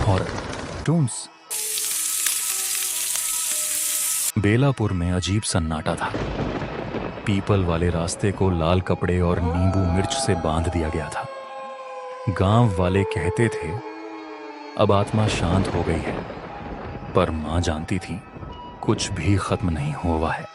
Horror tombs. Belapur में अजीब सन्नाटा था। पीपल वाले रास्ते को लाल कपड़े और नींबू मिर्च से बांध दिया गया था। गांव वाले कहते थे अब आत्मा शांत हो गई है, पर मां जानती थी कुछ भी खत्म नहीं हुआ है।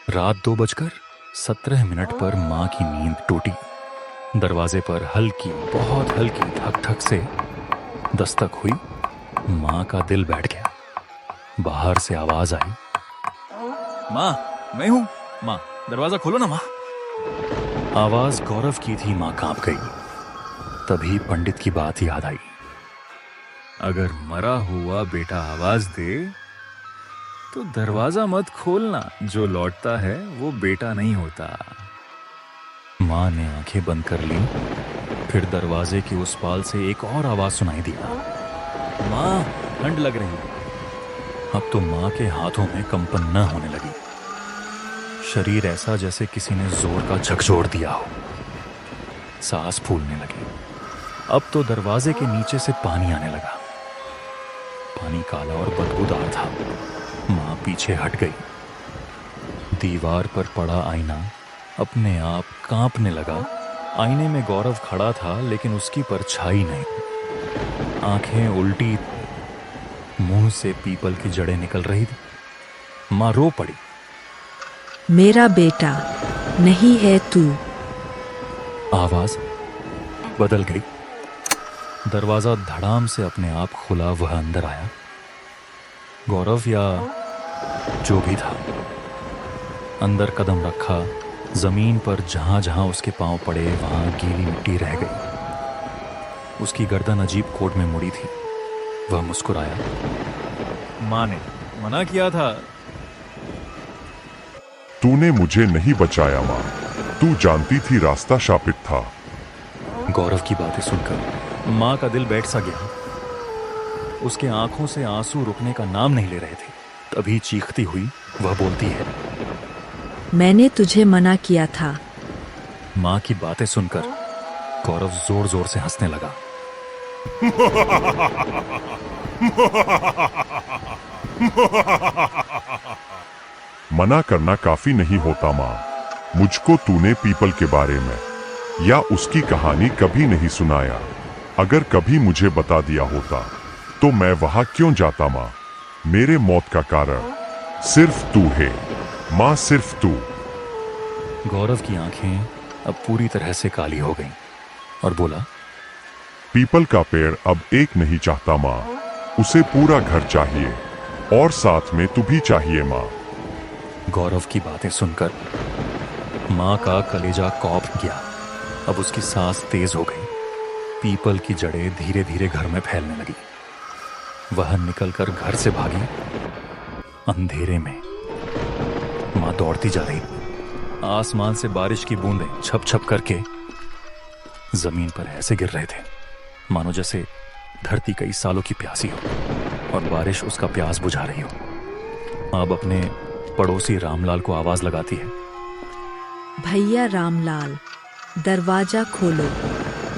रात 2:17 पर मां की नींद टूटी। दरवाजे पर हल्की, बहुत हल्की ठक ठक से दस्तक हुई। मां का दिल बैठ गया। बाहर से आवाज आई, मां, मैं हूं। मां, दरवाजा खोलो ना मां। आवाज गौरव की थी। मां कांप गई। तभी पंडित की बात याद आई। अगर मरा हुआ बेटा आवाज दे तो दरवाजा मत खोलना। जो लौटता है वो बेटा नहीं होता। मां ने आंखें बंद कर ली। फिर दरवाजे की उस पाल से एक और आवाज सुनाई दी, मां, ठंड लग रही है। अब तो मां के हाथों में कंपन न होने लगी। शरीर ऐसा जैसे किसी ने जोर का झकझोर दिया हो। सांस फूलने लगी। अब तो दरवाजे के नीचे से पानी आने लगा। पानी काला और बदबूदार था। मां पीछे हट गई। दीवार पर पड़ा आईना अपने आप कांपने लगा। आईने में गौरव खड़ा था, लेकिन उसकी परछाई नहीं। आंखें उल्टी, मुंह से पीपल की जड़ें निकल रही थी। मां रो पड़ी। मेरा बेटा नहीं है तू। आवाज बदल गई। दरवाजा धड़ाम से अपने आप खुला। वह अंदर आया। गौरव या जो भी था, अंदर कदम रखा। जमीन पर जहां जहां उसके पांव पड़े वहां गीली मिट्टी रह गई। उसकी गर्दन अजीब कोट में मुड़ी थी। वह मुस्कुराया। मां ने मना किया था। तूने मुझे नहीं बचाया मां। तू जानती थी रास्ता शापित था। गौरव की बातें सुनकर मां का दिल बैठ सा गया। उसके आंखों से आंसू रुकने का नाम नहीं ले रहे थे। तभी चीखती हुई वह बोलती है, मैंने तुझे मना किया था। मां की बातें सुनकर गौरव जोर जोर से हंसने लगा। मना करना काफी नहीं होता मां। मुझको तूने पीपल के बारे में या उसकी कहानी कभी नहीं सुनाया। अगर कभी मुझे बता दिया होता तो मैं वहां क्यों जाता मां। मेरे मौत का कारण सिर्फ तू है मां, सिर्फ तू। गौरव की आंखें अब पूरी तरह से काली हो गईं और बोला, पीपल का पेड़ अब एक नहीं चाहता मां। उसे पूरा घर चाहिए और साथ में तू भी चाहिए मां। गौरव की बातें सुनकर मां का कलेजा कौंप गया। अब उसकी सांस तेज हो गई। पीपल की जड़ें धीरे धीरे घर में फैलने लगी। वह निकलकर घर से भागी। अंधेरे में मां दौड़ती जा रही। आसमान से बारिश की बूंदें छप छप करके जमीन पर ऐसे गिर रहे थे मानो जैसे धरती कई सालों की प्यासी हो और बारिश उसका प्यास बुझा रही हो। अब अपने पड़ोसी रामलाल को आवाज लगाती है, भैया रामलाल, दरवाजा खोलो,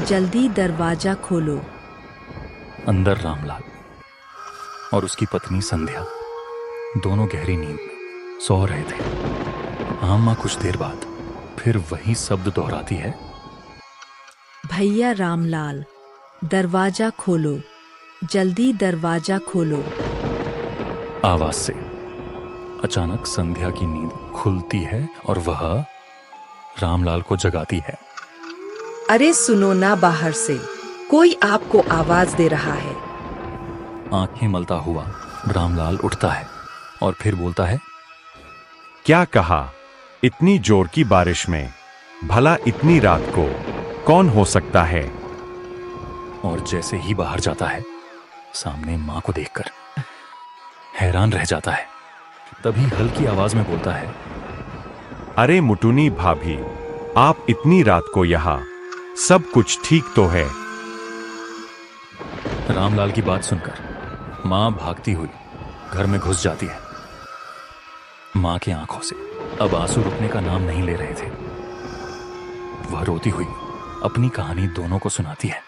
जल्दी दरवाजा खोलो। अंदर रामलाल और उसकी पत्नी संध्या दोनों गहरी नींद में सो रहे थे। हाँ मां कुछ देर बाद फिर वही शब्द दोहराती है, भैया रामलाल, दरवाजा खोलो, जल्दी दरवाजा खोलो। आवाज से अचानक संध्या की नींद खुलती है और वह रामलाल को जगाती है। अरे सुनो ना, बाहर से कोई आपको आवाज दे रहा है। आंखें मलता हुआ रामलाल उठता है और फिर बोलता है, क्या कहा? इतनी जोर की बारिश में भला इतनी रात को कौन हो सकता है? और जैसे ही बाहर जाता है सामने मां को देखकर हैरान रह जाता है। तभी हल्की आवाज में बोलता है, अरे मुटुनी भाभी, आप इतनी रात को यहाँ? सब कुछ ठीक तो है? रामलाल की बात सुनकर मां भागती हुई घर में घुस जाती है। मां की आंखों से अब आंसू रुकने का नाम नहीं ले रहे थे। वह रोती हुई अपनी कहानी दोनों को सुनाती है।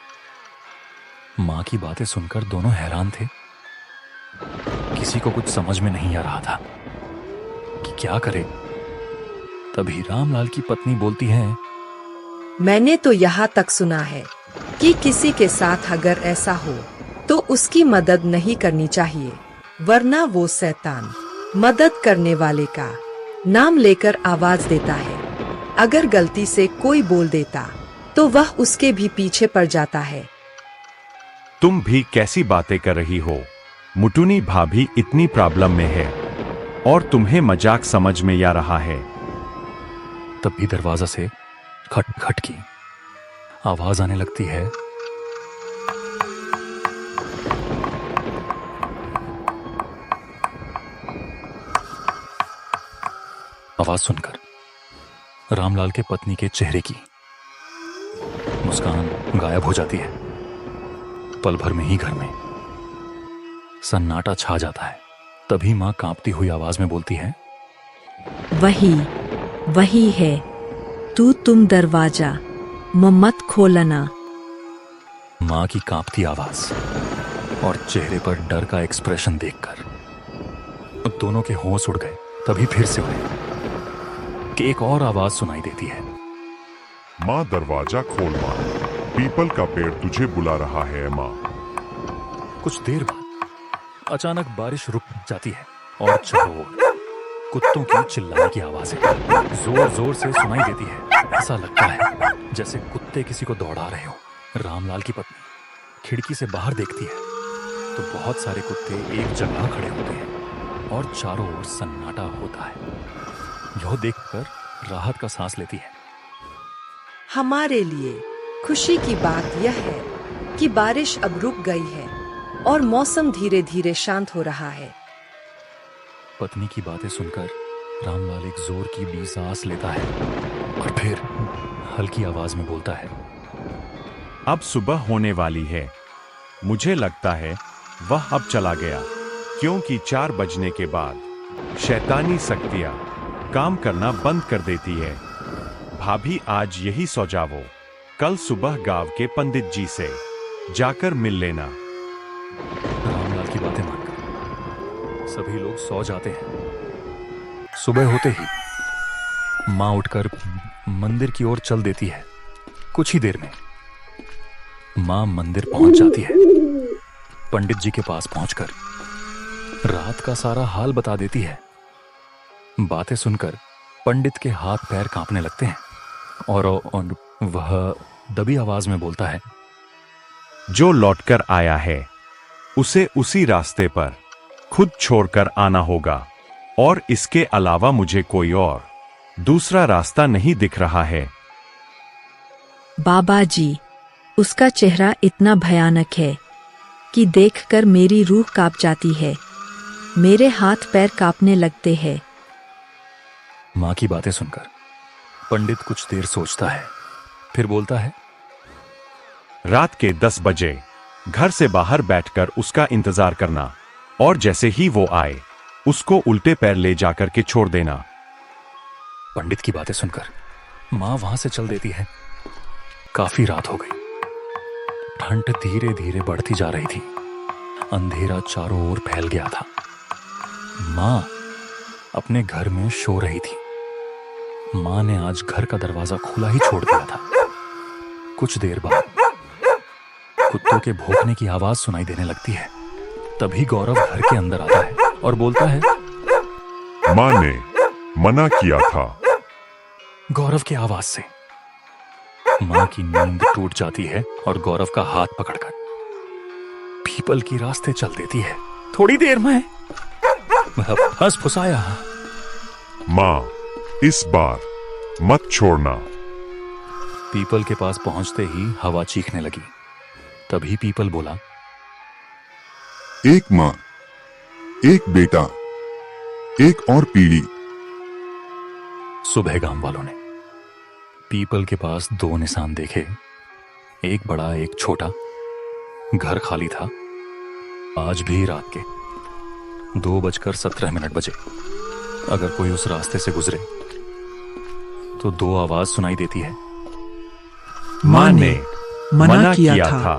माँ की बातें सुनकर दोनों हैरान थे। किसी को कुछ समझ में नहीं आ रहा था कि क्या करे। तभी रामलाल की पत्नी बोलती है, मैंने तो यहाँ तक सुना है कि किसी के साथ अगर ऐसा हो तो उसकी मदद नहीं करनी चाहिए, वरना वो शैतान मदद करने वाले का नाम लेकर आवाज देता है। अगर गलती से कोई बोल देता तो वह उसके भी पीछे पड़ जाता है। तुम भी कैसी बातें कर रही हो? मुटुनी भाभी इतनी प्रॉब्लम में है और तुम्हें मजाक समझ में आ रहा है। तभी दरवाजा से खट खट की आवाज आने लगती है। आवाज सुनकर रामलाल के पत्नी के चेहरे की मुस्कान गायब हो जाती है। पल भर में ही घर में सन्नाटा छा जाता है। तभी मां कांपती हुई आवाज में बोलती है, वही है, तुम दरवाजा मत खोलना। मां की कांपती आवाज और चेहरे पर डर का एक्सप्रेशन देखकर दोनों के होश उड़ गए। तभी फिर से उन्हें कि एक और आवाज सुनाई देती है, माँ दरवाजा खोल माँ, पीपल का पेड़ तुझे बुला रहा है माँ। कुछ देर बाद अचानक बारिश रुक जाती है और चारों ओर कुत्तों की चिल्लाने की आवाजें जोर जोर से सुनाई देती है। ऐसा लगता है जैसे कुत्ते किसी को दौड़ा रहे हो। रामलाल की पत्नी खिड़की से बाहर देखती है तो बहुत सारे कुत्ते एक जगह खड़े होते हैं और चारों ओर सन्नाटा होता है। यह देखकर राहत का सांस लेती है। हमारे लिए खुशी की बात यह है कि बारिश अब रुक गई है और मौसम धीरे धीरे शांत हो रहा है। पत्नी की बातें सुनकर रामलाल एक जोर की भी सांस लेता है और फिर हल्की आवाज में बोलता है, अब सुबह होने वाली है। मुझे लगता है वह अब चला गया, क्योंकि 4 बजने के बाद शैतानी शक्तियां काम करना बंद कर देती है। भाभी आज यही सो जाओ, कल सुबह गांव के पंडित जी से जाकर मिल लेना। रामलाल की बातें मानकर सभी लोग सो जाते हैं। सुबह होते ही मां उठकर मंदिर की ओर चल देती है। कुछ ही देर में मां मंदिर पहुंच जाती है। पंडित जी के पास पहुंचकर रात का सारा हाल बता देती है। बातें सुनकर पंडित के हाथ पैर कांपने लगते हैं और वह दबी आवाज में बोलता है, जो लौटकर आया है उसे उसी रास्ते पर खुद छोड़कर आना होगा और इसके अलावा मुझे कोई और दूसरा रास्ता नहीं दिख रहा है। बाबा जी, उसका चेहरा इतना भयानक है कि देखकर मेरी रूह कांप जाती है। मेरे हाथ पैर कांपने लगते हैं। मां की बातें सुनकर पंडित कुछ देर सोचता है, फिर बोलता है, रात के 10 बजे घर से बाहर बैठकर उसका इंतजार करना और जैसे ही वो आए उसको उल्टे पैर ले जाकर के छोड़ देना। पंडित की बातें सुनकर मां वहां से चल देती है। काफी रात हो गई। ठंड धीरे धीरे बढ़ती जा रही थी। अंधेरा चारों ओर फैल गया था। मां अपने घर में सो रही थी। मां ने आज घर का दरवाजा खुला ही छोड़ दिया था। कुछ देर बाद कुत्तों के भौंकने की आवाज सुनाई देने लगती है। तभी गौरव घर के अंदर आता है और बोलता है, माँ ने मना किया था। गौरव की आवाज से मां की नींद टूट जाती है और गौरव का हाथ पकड़कर पीपल की रास्ते चल देती है। थोड़ी देर में वह फंस फुसाया। माँ, इस बार मत छोड़ना। पीपल के पास पहुंचते ही हवा चीखने लगी। तभी पीपल बोला, एक माँ, एक बेटा, एक और पीढ़ी। सुबह गांव वालों ने पीपल के पास 2 निशान देखे, एक बड़ा एक छोटा। घर खाली था। आज भी रात के 2:17 बजे अगर कोई उस रास्ते से गुजरे तो 2 आवाज सुनाई देती है, माँ ने मना किया था